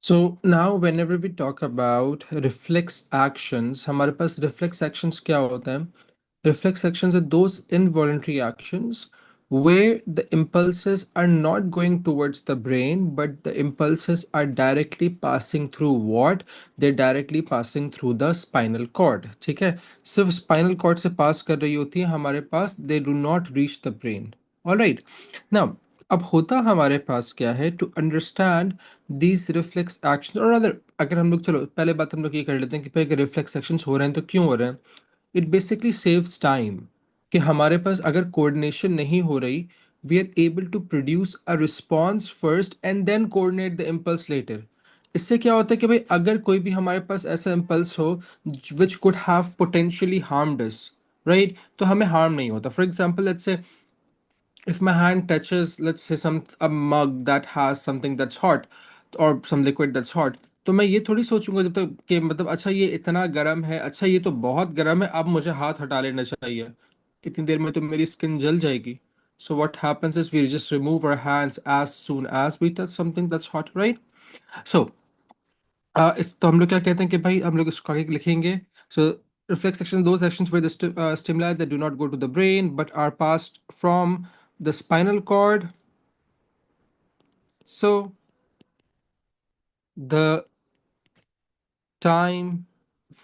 So now whenever we talk about reflex actions, हमारे पास reflex actions क्या होते हैं? Reflex actions are those involuntary actions where the impulses are not going towards the brain, but the impulses are directly passing through what? They're directly passing through the spinal cord. ठीक है? सिर्फ spinal cord से pass कर रही होती है हमारे पास. They do not reach the brain. All right. Now, अब होता हमारे पास क्या है to understand these reflex action और अदर. अगर हम लोग चलो पहले बात हम लोग ये कर लेते हैं कि भाई अगर रिफ्लेक्स एक्शंस हो रहे हैं तो क्यों हो रहे हैं. इट बेसिकली सेव्स टाइम कि हमारे पास अगर कोऑर्डिनेशन नहीं हो रही we are able to produce a response first and then coordinate the impulse later. इससे क्या होता है कि भाई अगर कोई भी हमारे पास ऐसा इम्पल्स हो which could have potentially harmed us, right, तो हमें हार्म नहीं होता. फॉर एग्जाम्पल लेट्स से if my hand touches, let's say, some a mug that has something that's hot or some liquid that's hot, तो मैं ये थोड़ी सोचूंगा जब तक कि मतलब अच्छा ये इतना गर्म है, अच्छा ये तो बहुत गर्म है, अब मुझे हाथ हटा लेना चाहिए, इतनी देर में तो मेरी स्किन जल जाएगी. So what happens is we just remove our hands as soon as we touch something that's hot, right? So इस तो हम लोग क्या कहते हैं कि भाई हम लोग इसको आगे लिखेंगे. So reflex action, those actions where the stimuli that do not go to the brain but are passed from the spinal cord. So the time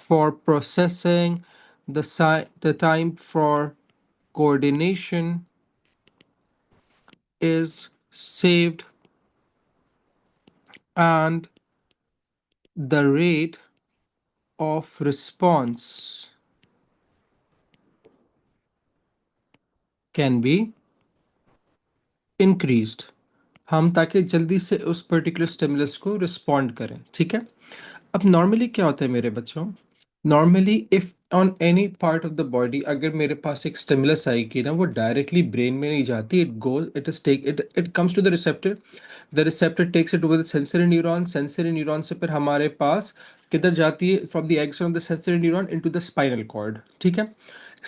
for processing, the time for coordination is saved, and the rate of response can be increased. हम ताकि जल्दी से उस particular stimulus को respond करें. ठीक है. अब नॉर्मली क्या होता है मेरे बच्चों, normally if on any part of the body अगर मेरे पास एक स्टिमुलस आएगी ना वो डायरेक्टली ब्रेन में नहीं जाती. It goes it is take it it comes to the receptor takes it with sensory neuron. Sensory neuron से फिर हमारे पास किधर जाती है, from the action of the sensory neuron into the spinal cord. ठीक है.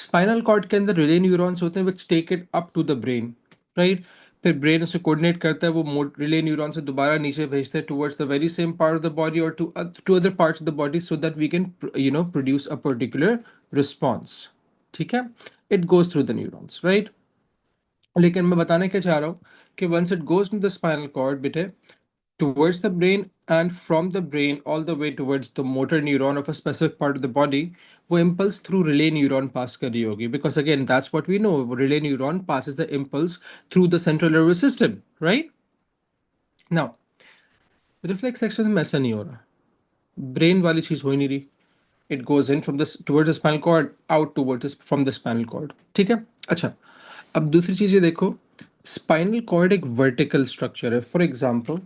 स्पाइनल कॉर्ड के अंदर रिले न्यूरॉन्स होते हैं which take it up to the brain, right. फिर ब्रेन उसे कोऑर्डिनेट करता है, वो रिले न्यूरॉन से दोबारा नीचे भेजते हैं towards the very same part of the body और to other parts of the body so that we can produce a particular response. ठीक है. It goes through the neurons, right. लेकिन मैं बताने क्या चाह रहा हूँ कि once it goes to the spinal cord बेटे, towards the brain and from the brain all the way towards the motor neuron of a specific part of the body, वो impulse through relay neuron pass कर रही होगी. Because again that's what we know, relay neuron passes the impulse through the central nervous system, right? Now reflex action में ऐसा नहीं हो रहा, brain वाली चीज हो ही नहीं रही. It goes in from this towards the spinal cord, out towards from the spinal cord. ठीक है. अच्छा, अब दूसरी चीज ये देखो, स्पाइनल कॉर्ड एक वर्टिकल स्ट्रक्चर है. For example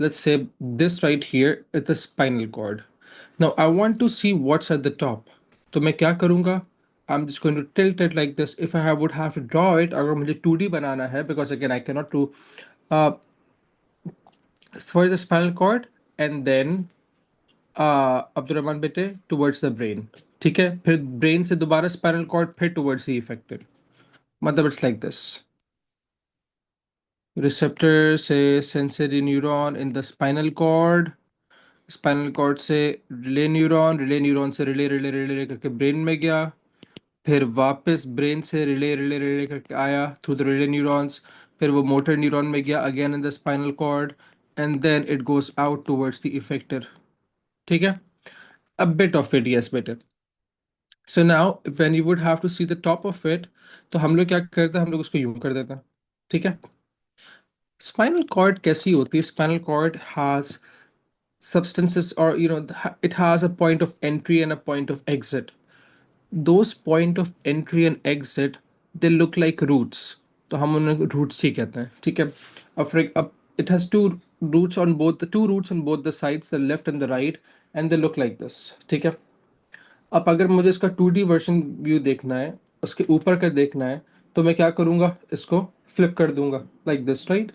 let's say this right here is the spinal cord. Now I want to see what's at the top. तो मैं क्या करूँगा? I'm just going to tilt it like this. If I would have to draw it, अगर मुझे 2D बनाना है, because again I cannot do uh, first the spinal cord and then Abdul Rahman बेटे towards the brain. ठीक है. फिर brain से दोबारा spinal cord फिर towards the affected. मतलब it's like this. Receptor से sensory neuron in the spinal cord, spinal cord से रिले न्यूरॉन से रिले रिले रिले करके ब्रेन में गया, फिर वापस ब्रेन से रिले रिले रिले करके आया थ्रू द रिले न्यूरॉन्स, फिर वो मोटर न्यूरॉन में गया again in the spinal cord and then it goes out towards the effector. ठीक है. A bit of it, yes better. So now when you would have to see the top of it, तो हम लोग क्या करते हैं, हम लोग उसको यूं कर देते हैं. ठीक है. स्पाइनल कॉर्ड कैसी होती है? Spinal cord has substances, or it has a point of entry and a point of exit. Those point of entry and exit, they look like roots. तो हम उन्हें roots ही कहते हैं. ठीक है. अब it has two roots on both the sides, the left and the right, and they look like this. ठीक है. अब अगर मुझे इसका 2D वर्जन व्यू देखना है, उसके ऊपर का देखना है, तो मैं क्या करूँगा, इसको फ्लिप कर दूंगा लाइक दिस, राइट.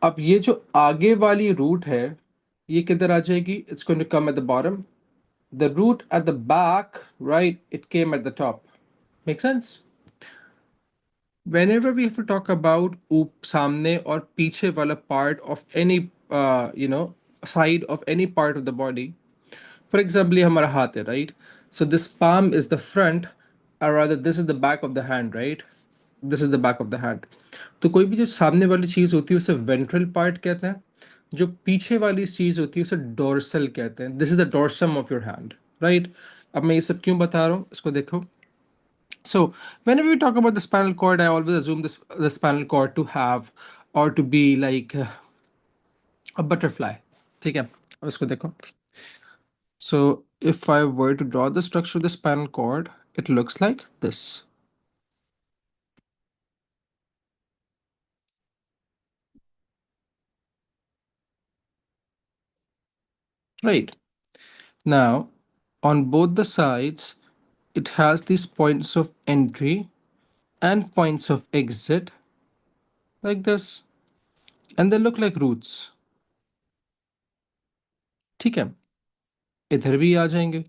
अब ये जो आगे वाली रूट है ये किधर आ जाएगी? It's going to come at the bottom. The root at the back, right, it came at the top. Make sense? whenever we have to talk about सामने और पीछे वाला part of any side of any part of the body. For example, ये हमारा हाथ है, right? So this palm is the front, or rather this is the back of the hand, right? This is the back of the hand. तो कोई भी जो सामने वाली चीज होती है उसे वेंट्रल पार्ट कहते हैं, जो पीछे वाली चीज होती है उसे डोर्सल कहते हैं. This is the dorsum of your hand, right? अब मैं ये सब क्यों बता रहा हूँ, इसको देखो. So whenever we talk about the spinal cord, I always assume this the spinal cord to have or to be like a butterfly. ठीक है, अब इसको देखो. So if I were to draw the structure of the spinal cord, it looks like this. Right. Now, on both the sides, it has these points of entry and points of exit like this, and they look like roots. ठीक है, इधर भी आ जाएंगे.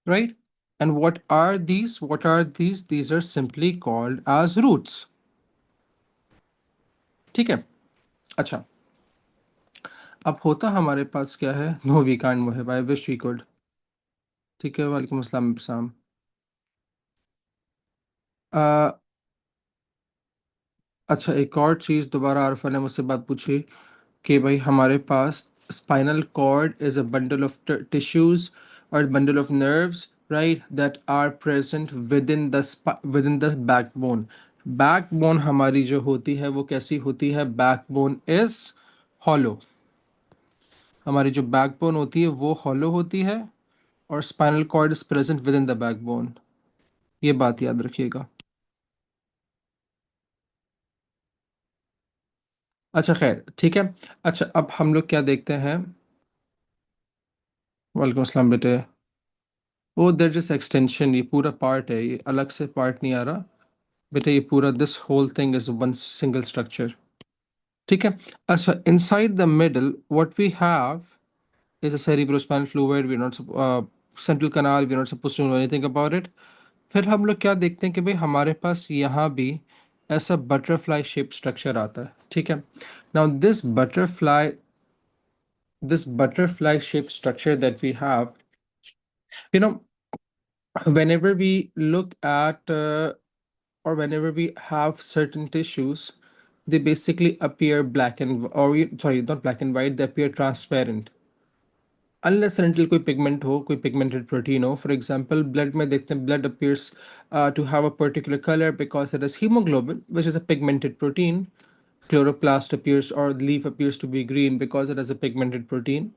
Right? And what are these? What are these? These are simply called as roots. ठीक है. अच्छा, अब होता हमारे पास क्या है? No we can't Mohib, I wish we could. ठीक है, वालेकुम अस्सलाम इब्साम. अ, अच्छा, एक और चीज़ दोबारा आरफा ने मुझसे बात पूछी कि भाई हमारे पास spinal cord is a bundle of tissues और bundle of nerves, right, that are present within the backbone. Backbone हमारी जो होती है वो कैसी होती है? Backbone is hollow. हमारी जो बैकबोन होती है वो हॉलो होती है, और spinal cord is present within the backbone. ये बात याद रखिएगा. अच्छा खैर, ठीक है. अच्छा, अब हम लोग क्या देखते हैं? वालेकुम अस्सलाम बेटे. वो देर जस्ट एक्सटेंशन, ये पूरा पार्ट है, ये अलग से पार्ट नहीं आ रहा. बेटे ये पूरा this whole thing is one single structure. ठीक है. अच्छा, inside the middle what we have is a cerebrospinal fluid. We're not central canal. We're not supposed to know anything about it. फिर हम लोग क्या देखते हैं कि भाई हमारे पास यहाँ भी ऐसा बटरफ्लाई शेप स्ट्रक्चर आता है. ठीक है. Now this butterfly shaped structure that we have, you know, whenever we look at or whenever we have certain tissues, they basically appear black and sorry, not black and white, they appear transparent. Unless and until कोई pigment हो, कोई pigmented protein हो. For example, blood में देखते हैं, blood appears to have a particular color because it has hemoglobin, which is a pigmented protein. Chloroplast appears or leaf appears to be green because it has a pigmented protein.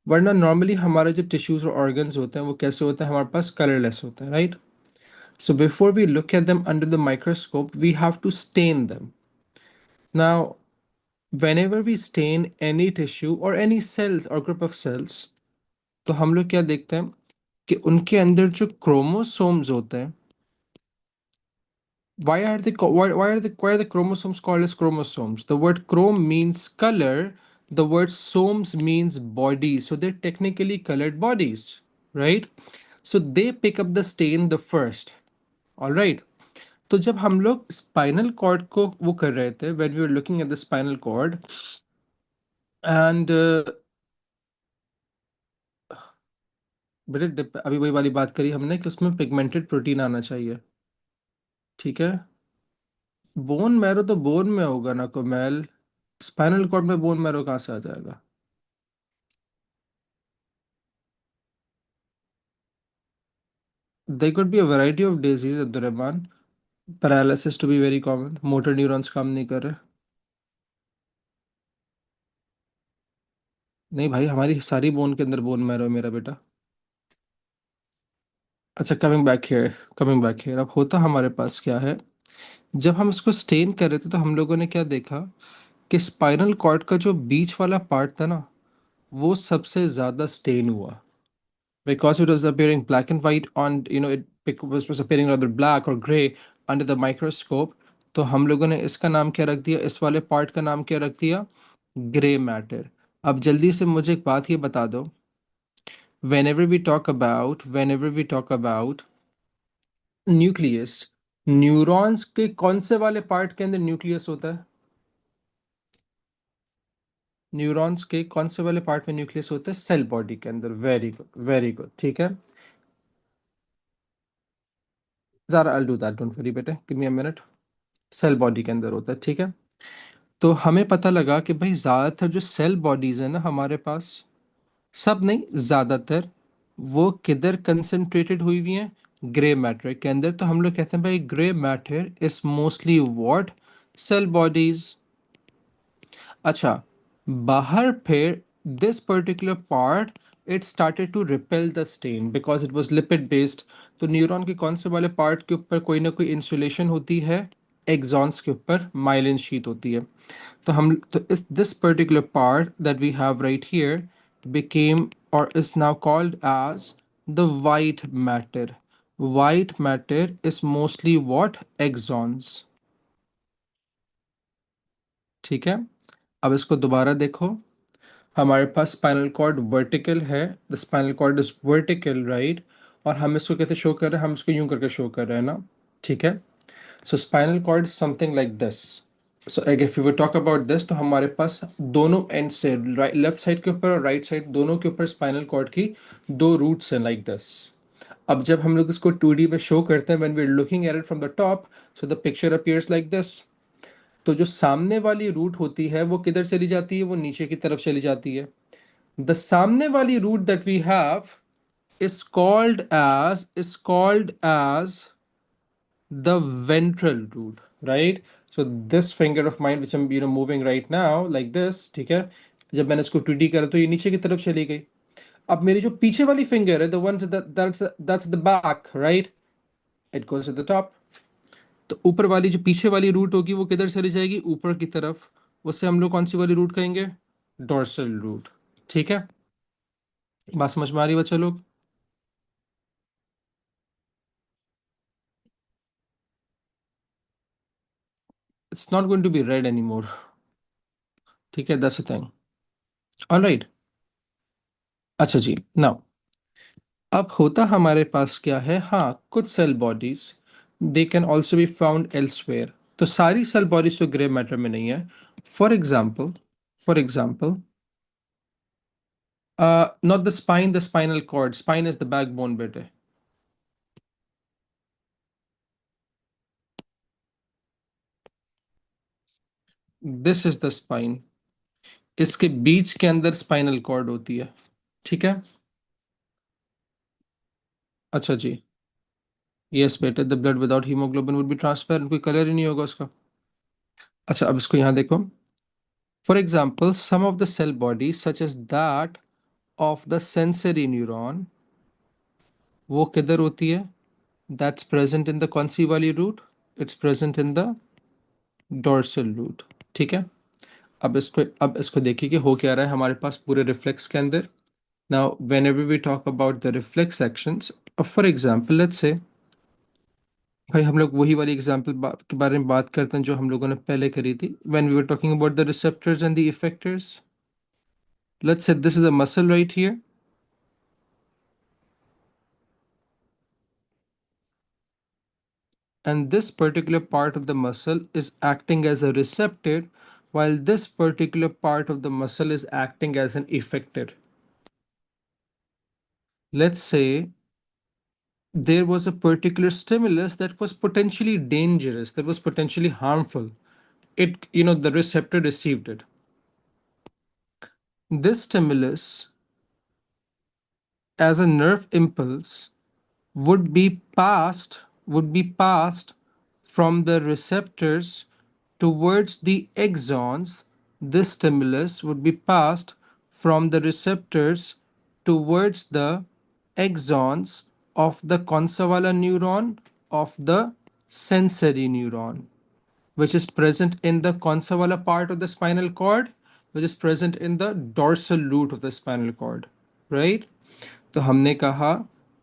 वरना normally हमारे जो tissues और organs होते हैं वो कैसे होते हैं? हमारे पास कलरलेस होते हैं, right? So before we look at them under the microscope, we have to stain them. Now, whenever we stain any tissue or any cells or group of cells, तो हम लोग क्या देखते हैं कि उनके अंदर जो क्रोमोसोम्स होते हैं, why are the chromosomes called as chromosomes? The word chrome means color, the word somes means body, so they're technically colored bodies, right? So they pick up the stain the first. All right. तो जब हम लोग spinal cord को वो कर रहे थे, when we were looking at the spinal cord, and बेटे अभी वही वाली बात करी हमने कि उसमें पिगमेंटेड प्रोटीन आना चाहिए. ठीक है. बोन मैरो तो बोन में होगा ना कोमैल. स्पाइनल कॉर्ड में बोन मैरो कहाँ से आ जाएगा? There could be a variety of disease, Abdulrahman. Paralysis to be very common. Motor neurons काम नहीं कर रहे. नहीं भाई, हमारी सारी बोन के अंदर बोन मैरो है मेरा बेटा. अच्छा, कमिंग बैक हियर, अब होता हमारे पास क्या है? जब हम इसको स्टेन कर रहे थे तो हम लोगों ने क्या देखा कि स्पाइनल कॉर्ड का जो बीच वाला पार्ट था ना, वो सबसे ज़्यादा स्टेन हुआ. Because it was appearing black and white on, it was appearing rather black or gray under the microscope. तो हम लोगों ने इसका नाम क्या रख दिया? इस वाले पार्ट का नाम क्या रख दिया? Grey matter. अब जल्दी से मुझे एक बात ये बता दो, whenever we talk about nucleus, neurons के कौन से वाले पार्ट के अंदर न्यूक्लियस होता है? न्यूरॉन्स के कौन से वाले पार्ट में न्यूक्लियस होता है? सेल बॉडी के अंदर। वेरी गुड, वेरी गुड, ठीक है। ज़रा I do that, don't worry बेटे, give me a minute. Cell body के अंदर होता है, ठीक है। तो हमें पता लगा कि भाई ज़्यादातर जो सेल बॉडीज़ है ना हमारे पास, सब नहीं ज़्यादातर, वो किधर कंसंट्रेटेड हुई हुई हैं? ग्रे मैटर के अंदर। तो हम लोग कहते हैं भाई grey matter is mostly what? Cell bodies. अच्छा, बाहर फिर this particular part, it started to repel the stain because it was lipid based. तो न्यूरॉन के कौन से वाले पार्ट के ऊपर कोई ना कोई इंसुलेशन होती है? एक्सॉन्स के ऊपर माइलिन शीट होती है। तो हम तो इस this particular part that we have right here became or is now called as the white matter. White matter is mostly what? Axons. ठीक है। अब इसको दोबारा देखो, हमारे पास स्पाइनल कॉर्ड वर्टिकल है, the spinal cord is vertical, right. और हम इसको कैसे शो कर रहे हैं? हम इसको यूं करके शो कर रहे हैं ना, ठीक है। So spinal cord something like this. So if you talk about this, तो हमारे पास दोनों एंड से, राइट लेफ्ट साइड के ऊपर और राइट साइड दोनों के ऊपर स्पाइनल कॉर्ड की दो रूट्स हैं लाइक दिस। अब जब हम लोग इसको 2D में शो करते हैं, when we are looking at it from the top, so the picture appears like this. तो जो सामने वाली रूट होती है वो किधर चली जाती है? वो नीचे की तरफ चली जाती है। द सामने वाली root that we have is called as the ventral root, right? So this finger of mine which I'm moving right now like this, ठीक है, जब मैंने इसको 2D करा तो ये नीचे की तरफ चली गई। अब मेरी जो पीछे वाली फिंगर है, the one that's the back, right, it goes at the top। तो ऊपर वाली जो पीछे वाली रूट होगी वो किधर चली जाएगी? ऊपर की तरफ। उससे हम लोग कौन सी वाली रूट कहेंगे? डोर्सल रूट, ठीक है। बात समझ में आ रही है बच्चे लोग? It's not going to be red any more, ठीक है, दैट्स अ थिंग। ऑलराइट। अच्छा जी, नाउ अब होता हमारे पास क्या है? हाँ, कुछ cell bodies they can also be found elsewhere. तो सारी सेल बॉडीज तो ग्रे मैटर में नहीं है। For example, for example, not the spine, the spinal cord, spine is the backbone बेटे। दिस इज द स्पाइन, इसके बीच के अंदर स्पाइनल कॉर्ड होती है, ठीक है। अच्छा जी, यस बेटे, the blood without haemoglobin would be transparent, कोई कलर ही नहीं होगा उसका। अच्छा, अब इसको यहाँ देखो। For example, some of the cell body such as that of the sensory neuron, वो किधर होती है? दैट्स प्रेजेंट इन द कौन सी वाली root? It's present in the dorsal root, ठीक है। अब इसको देखिए कि हो क्या रहा है हमारे पास पूरे रिफ्लेक्स के अंदर। Now whenever we talk about the reflex actions, for example let's say, भाई हम लोग वही वाली एग्जाम्पल के बारे में बात करते हैं जो हम लोगों ने पहले करी थी, when we were talking about the receptors and the effectors. Let's say this is a muscle right here, and this particular part of the muscle is acting as a receptor, while this particular part of the muscle is acting as an effector. Let's say there was a particular stimulus that was potentially dangerous, that was potentially harmful. The receptor received it. This stimulus, as a nerve impulse, would be passed from the receptors towards the axons. This stimulus would be passed from the receptors towards the axons of the consavala neuron, of the sensory neuron, which is present in the consavala part of the spinal cord, which is present in the dorsal root of the spinal cord, right? तो हमने कहा,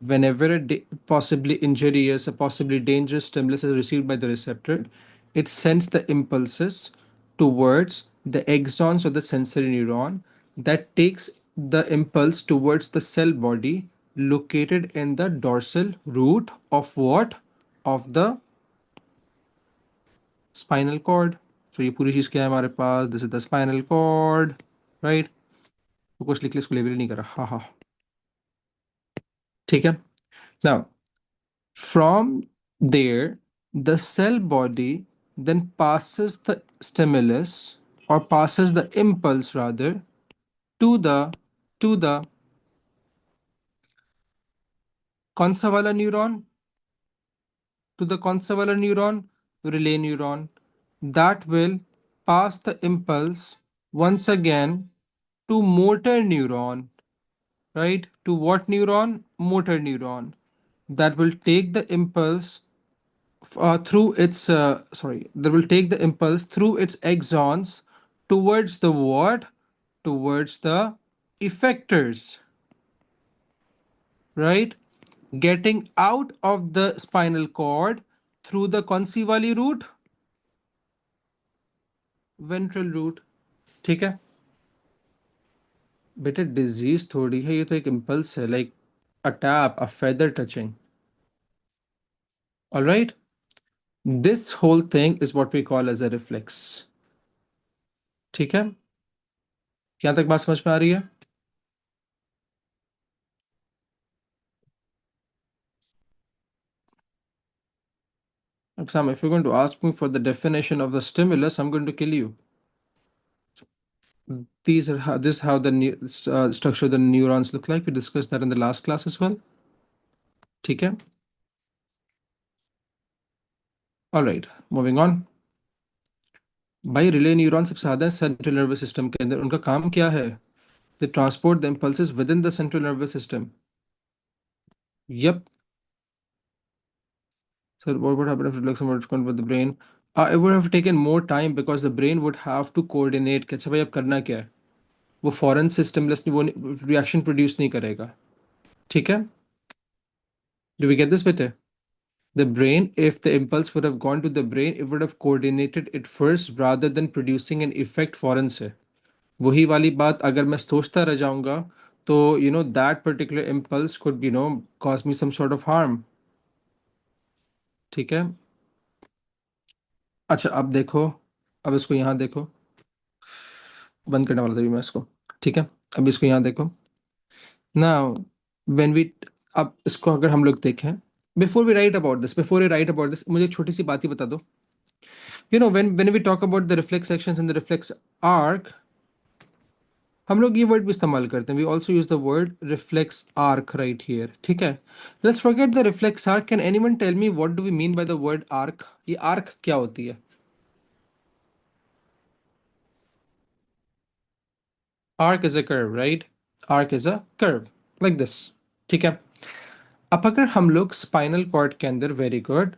whenever a possibly injurious, a possibly dangerous stimulus is received by the receptor, it sends the impulses towards the axons or the sensory neuron that takes the impulse towards the cell body located in the dorsal root of what? Of the spinal cord. So ये पूरी चीज क्या है हमारे पास? This is the spinal cord, right? तो कुछ लिख ले, इसको लेबल ही नहीं करा, हाँ हाँ, ठीक है। Now from there the cell body then passes the stimulus, or passes the impulse rather, to the कौन सा वाला न्यूरॉन? To the कौन सा वाला neuron? Relay neuron. That will pass the impulse once again to motor neuron, right? To what neuron? Motor neuron. That will take the impulse through its sorry, that will take the impulse through its axons towards the what? Towards the effectors, right? Getting out of the spinal cord through the कौन सी वाली route? Ventral route. ठीक है बेटे, disease थोड़ी है, ये तो एक इम्पल्स है, like a tap, a feather touching. Alright, this whole thing is what we call as a reflex. ठीक है, यहां तक बात समझ में आ रही है? अब Sam, if you're going to ask me for the definition of the stimulus, I'm going to kill you. These are how, this is how the structure of the neurons look like. We discussed that in the last class as well. ठीक है, all right, moving on. भाई relay neuron सबसे ज्यादा central nervous system के अंदर, उनका काम क्या है? They transport the impulses within the central nervous system. Yup sir, what would happen if reflection were to with the brain? It would have taken more time because the brain would have to coordinate कि अच्छा भाई अब करना क्या है। वो foreign से stimulus वो रिएक्शन प्रोड्यूस नहीं करेगा। ठीक है, do we get this better? The brain, if the impulse would have gone to the brain, it would have coordinated it first rather than producing an effect foreign से। वही वाली बात अगर मैं सोचता रह जाऊंगा तो that particular impulse could cause me some sort of harm। ठीक है, अच्छा अब देखो, अब इसको यहाँ देखो, बंद करने वाला था भी मैं इसको। ठीक है, अब इसको यहाँ देखो ना, व्हेन वी, अब इसको अगर हम लोग देखें, before we write about this, मुझे एक छोटी सी बात ही बता दो। When we talk about the reflex actions in the reflex arc, हम लोग ये वर्ड भी इस्तेमाल करते हैं, we also use the word reflex arc right here. ठीक है, let's forget the reflex arc. Can anyone tell me what do we mean by the word arc? ये आर्क क्या होती है? Arc is a curve, right? Arc is a curve like this. ठीक है, अब अगर हम लोग स्पाइनल कॉर्ड के अंदर, वेरी गुड,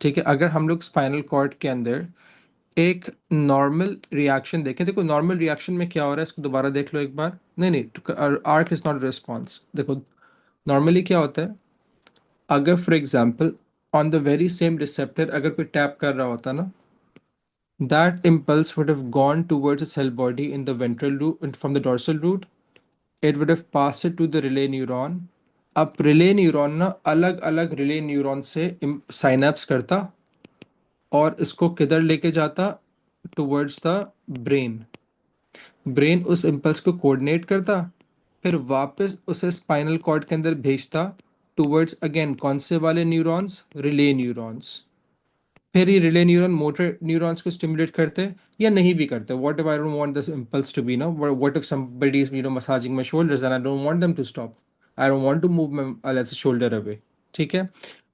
ठीक है, अगर हम लोग स्पाइनल कॉर्ड के अंदर एक नॉर्मल रिएक्शन देखें, देखो नॉर्मल रिएक्शन में क्या हो रहा है, इसको दोबारा देख लो एक बार। नहीं नहीं, आर्क इज नॉट रिस्पॉन्स। देखो नॉर्मली क्या होता है, अगर for example on the very same receptor अगर कोई टैप कर रहा होता ना, that impulse would have gone towards the cell body in the ventral root from the dorsal root. It would have passed it to the relay neuron. अब relay neuron ना अलग अलग रिले न्यूरॉन से synapse करता और इसको किधर लेके जाता? Towards the brain. ब्रेन उस इम्पल्स को कोऑर्डिनेट करता, फिर वापस उसे स्पाइनल कॉर्ड के अंदर भेजता टुवर्ड्स अगेन कौन से वाले न्यूरॉन्स? Relay neurons. फिर ये रिले न्यूरॉन मोटर न्यूरॉन्स को स्टिमुलेट करते हैं या नहीं भी करते। What if I don't want this impulse to be no, what if somebody is massaging my shoulders and I don't want them to stop, I don't want to move my let's shoulder away. ठीक है,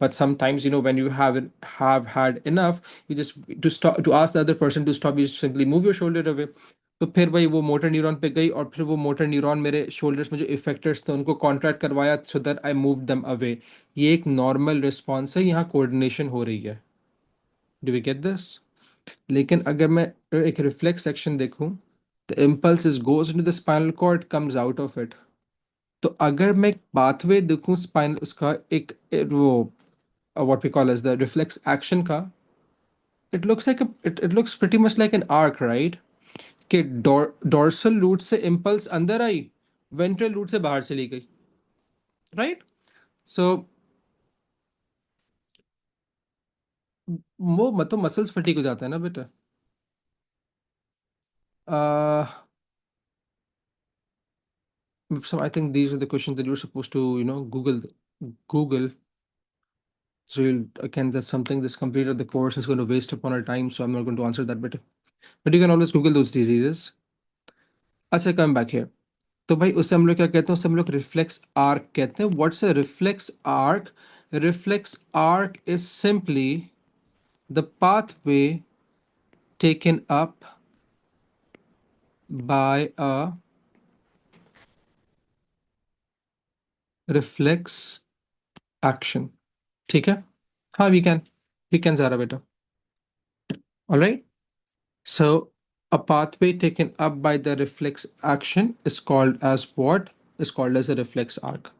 but sometimes when you have had enough, you just to stop, to ask the other person to stop, you just simply move your shoulder away। तो फिर भाई वो motor neuron पे गई और फिर वो मोटर न्यूरॉन मेरे शोल्डर्स में जो इफेक्टर्स थे उनको कॉन्ट्रैक्ट करवाया so that I move them away. ये एक नॉर्मल रिस्पॉन्स है, यहाँ कोऑर्डिनेशन हो रही है। Do we get this? लेकिन अगर मैं एक रिफ्लेक्स एक्शन देखूं, the impulse is goes into the spinal cord, comes out of it. तो अगर मैं एक पाथवे देखूं स्पाइन उसका, वो what we call as the reflex action का, it looks like it looks pretty much like an arc, right? कि dorsal root से इम्पल्स अंदर आई, वेंट्रल रूट से बाहर चली गई, राइट? सो वो मतलब मसल्स फटीग हो जाता है ना बेटा। uh, so I think these are the questions that you're supposed to, Google. So again, that's something this completed the course is going to waste upon our time, so I'm not going to answer that bit. But you can always Google those diseases. अच्छा, come back here. तो भाई उससे हम लोग क्या कहते हैं, उससे हम लोग रिफ्लेक्स आर्क कहते हैं। What's a reflex arc? Reflex arc is simply the pathway taken up by a reflex action। ठीक है? हाँ, वी कैन ज़ारा बेटा। Alright, so a pathway taken up by the reflex action is called as what? Is called as a reflex arc.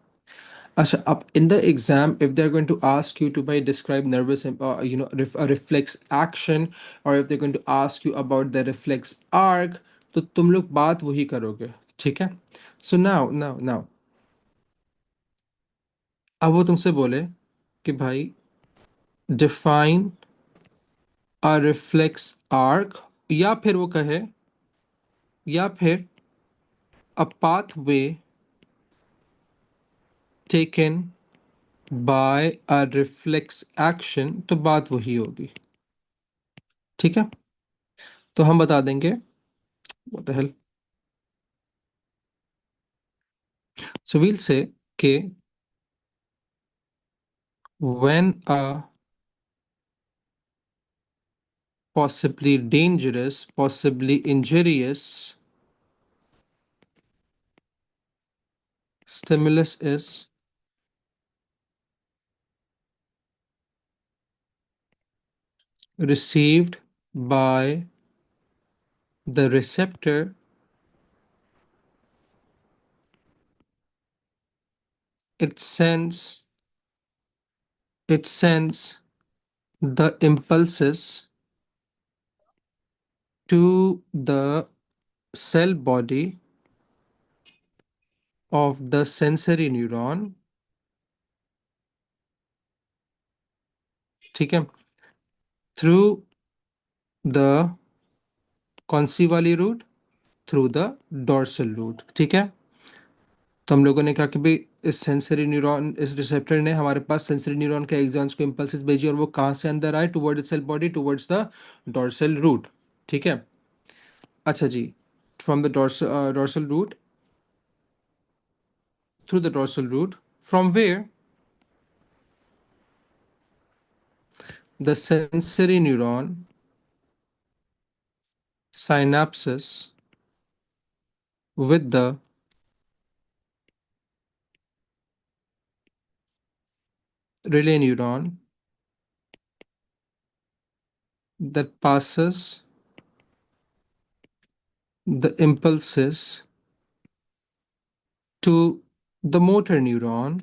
Asha, up in the exam, if they're going to ask you to by describe a reflex action, or if they're going to ask you about the reflex arc, तो तुम लोग बात वही करोगे, ठीक है? So now, अब वो तुमसे बोले कि भाई define a reflex arc, या फिर वो कहे, या फिर a pathway taken by a reflex action, तो बात वही होगी, ठीक है? तो हम बता देंगे what the hell. So we'll say okay, when a possibly dangerous, possibly injurious stimulus is received by the receptor, it sends it sends the impulses to the cell body of the sensory neuron, ठीक है, through the concaval route, through the dorsal route, ठीक है? तो हम लोगों ने कहा कि भाई इस सेंसरी न्यूरॉन, इस रिसेप्टर ने हमारे पास सेंसरी न्यूरॉन के एग्जाम्स को इम्पल्सेस भेजी, और वो कहाँ से अंदर आए? Towards cell body, towards the dorsal root, ठीक है? अच्छा जी, from the dorsal root, through the dorsal root, from where? The sensory neuron synapses with the relay neuron that passes the impulses to the motor neuron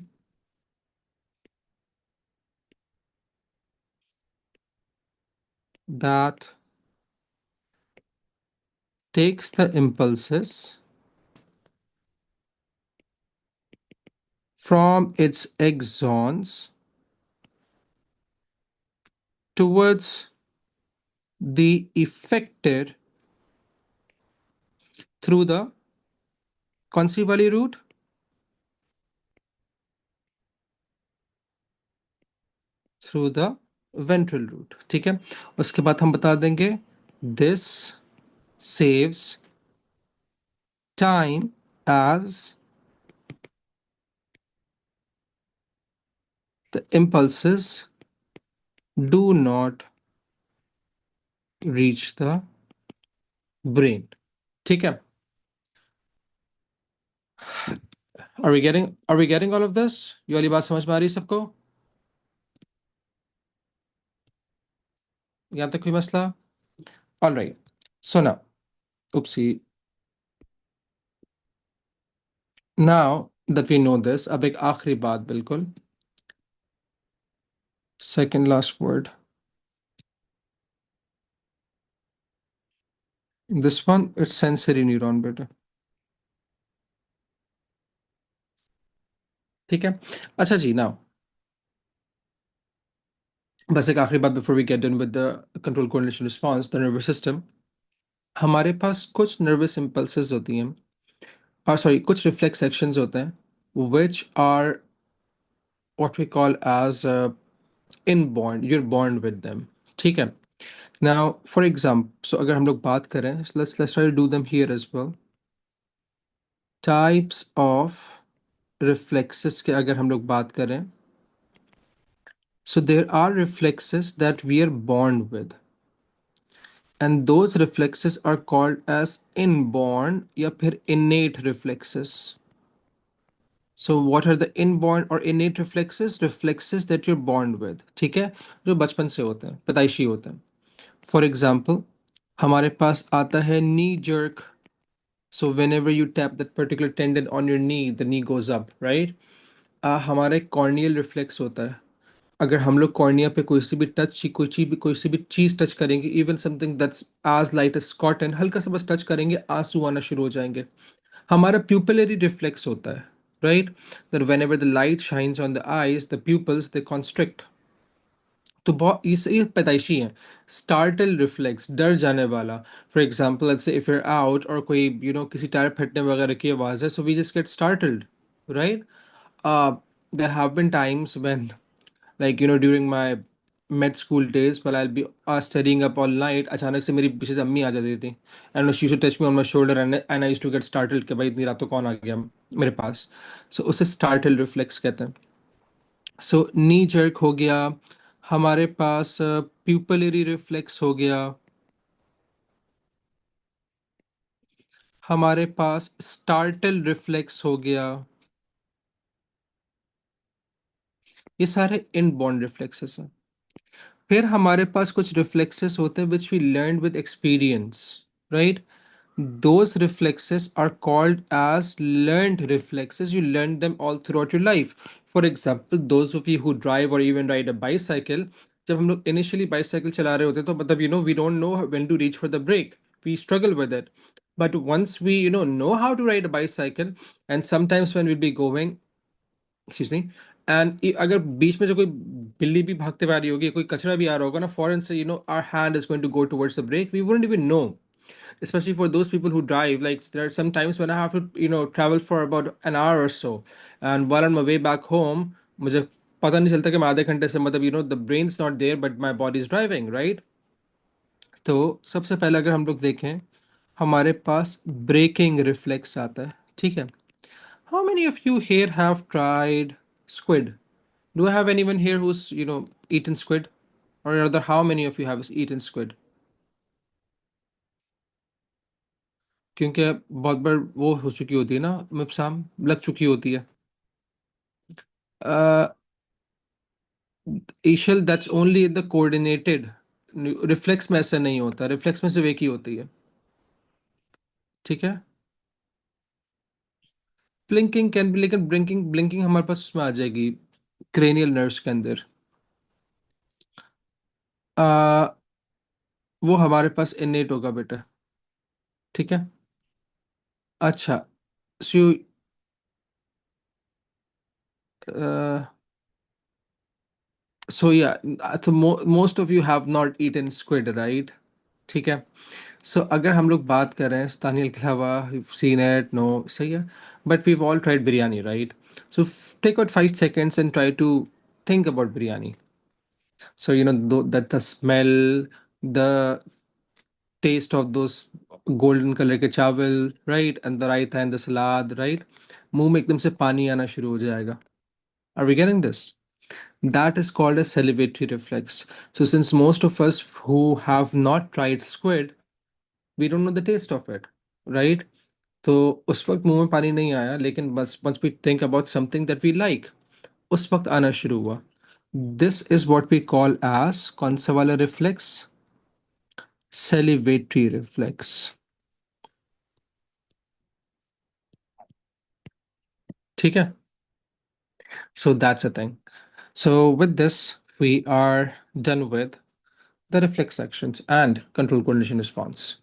that takes the impulses from its axons towards the effector through the concaval route, through the ventral route, ठीक है? उसके बाद हम बता देंगे this saves time as the impulses do not reach the brain, ठीक है? Are we getting all of this? ये वाली बात समझ में आ रही है सबको? यहाँ तक कोई मसला? All right. So now, oopsie. Now that we know this, अब एक आखिरी बात बिल्कुल, second last word. This one, it's sensory neuron बेटा. ठीक है. अच्छा जी, now बस एक आखिरी बात before we get done with the control coordination response, the nervous system. हमारे पास कुछ nervous impulses होती हैं, और सॉरी कुछ reflex actions होते हैं which are what we call as inborn, you're born with them. ठीक है. Now for example, so अगर हम लोग बात करें, so let's try to do them here as well. Types of reflexes के अगर हम लोग बात करें, so there are reflexes that we are born with, and those reflexes are called as inborn या फिर innate reflexes. So what are the inborn or innate reflexes? Reflexes that you're born with, ठीक है, जो बचपन से होते हैं, पैदाइशी होते हैं. For example, हमारे पास आता है knee jerk. So whenever you tap that particular tendon on your knee, the knee goes up, right? हमारा एक corneal reflex होता है. अगर हम लोग कॉर्निया पे कोई सी भी चीज टच करेंगे, even something that's as light as cotton, हल्का सा बस टच करेंगे, आंसू आना शुरू हो जाएंगे. हमारा प्यूपिलरी रिफ्लेक्स होता है, right, that when ever the light shines on the eyes the people's they constrict. तो बहुत ये पैदाइशी है. स्टार्टल रिफ्लेक्स, डर जाने वाला. For example let's say if you're out और कोई किसी टायर फटने वगैरह की आवाज़ है, so we just get startled, right. There have been times when, like during my med school days, while I'll be studying up all night, अचानक से मेरी पीछे से अम्मी आ जाती थी, and she used to touch me on my shoulder, and I used to get startled कि भाई इतनी रात को कौन आ गया मेरे पास. So उसे startle reflex कहते हैं. So knee jerk हो गया. हमारे पास pupillary reflex हो गया. हमारे पास startle reflex हो गया. ये सारे inborn reflexes हैं. फिर हमारे पास कुछ रिफ्लेक्सेस होते हैं which we learn with experience, right. Those reflexes are called as learned reflexes. You learn them all throughout your life. For example, those of you who drive or even ride a bicycle, जब हम लोग initially bicycle चला रहे होते हैं तो मतलब we don't know when to reach for the brake. We struggle with it. But once we know how to ride a bicycle, and sometimes when we'll be going, excuse me, and अगर बीच में से कोई बिल्ली भी भागते हुए आ रही होगी, कोई कचरा भी आ रहा होगा ना, फॉरन से our hand is going to go towards the brake, we wouldn't even know. Especially for those people who drive, like there are some times when I have to travel for about an hour or so, and while on my way back home, मुझे पता नहीं चलता कि मैं आधे घंटे से मतलब the brain's not there but my body is driving, right. तो सबसे पहले अगर हम लोग देखें, हमारे पास ब्रेकिंग रिफ्लेक्स आता है, ठीक है. How many of you here have tried squid? Do I have anyone here who's, eaten squid? Or rather, how many of you have eaten squid? क्योंकि बहुत बार वो हो चुकी होती है ना, मिपसाम लग चुकी होती है. uh, ईशल, that's only the coordinated. Reflex में ऐसा नहीं होता, रिफ्लेक्स में सिर्फ एक ही होती है, ठीक है. ब्लिंकिंग कैन बी, लेकिन ब्लिंकिंग ब्लिंकिंग हमारे पास उसमें आ जाएगी क्रेनियल नर्व्स के अंदर. आ, वो हमारे पास इनेट होगा बेटा, ठीक है. अच्छा. सो so yeah, so most of you have not eaten squid, right? ठीक है. So अगर हम लोग बात कर रहे हैं स्थानीय के अलावा, you've seen it, no, सही है. But we've all tried biryani, right? So take out 5 seconds and try to think about biryani. So that the smell, the taste of those golden color के चावल, right, and the raita and the salad, right, मुंह में एकदम से पानी आना शुरू हो जाएगा. Are we getting this? That is called a salivatory reflex. So, since most of us who have not tried squid, we don't know the taste of it, right? तो उस वक्त मुंह में पानी नहीं आया, लेकिन बस once we think about something that we like, उस वक्त आना शुरू हुआ. This is what we call as कौन सा वाला reflex? Salivatory reflex. ठीक है? So that's a thing. So with this, we are done with the reflex sections and control coordination response.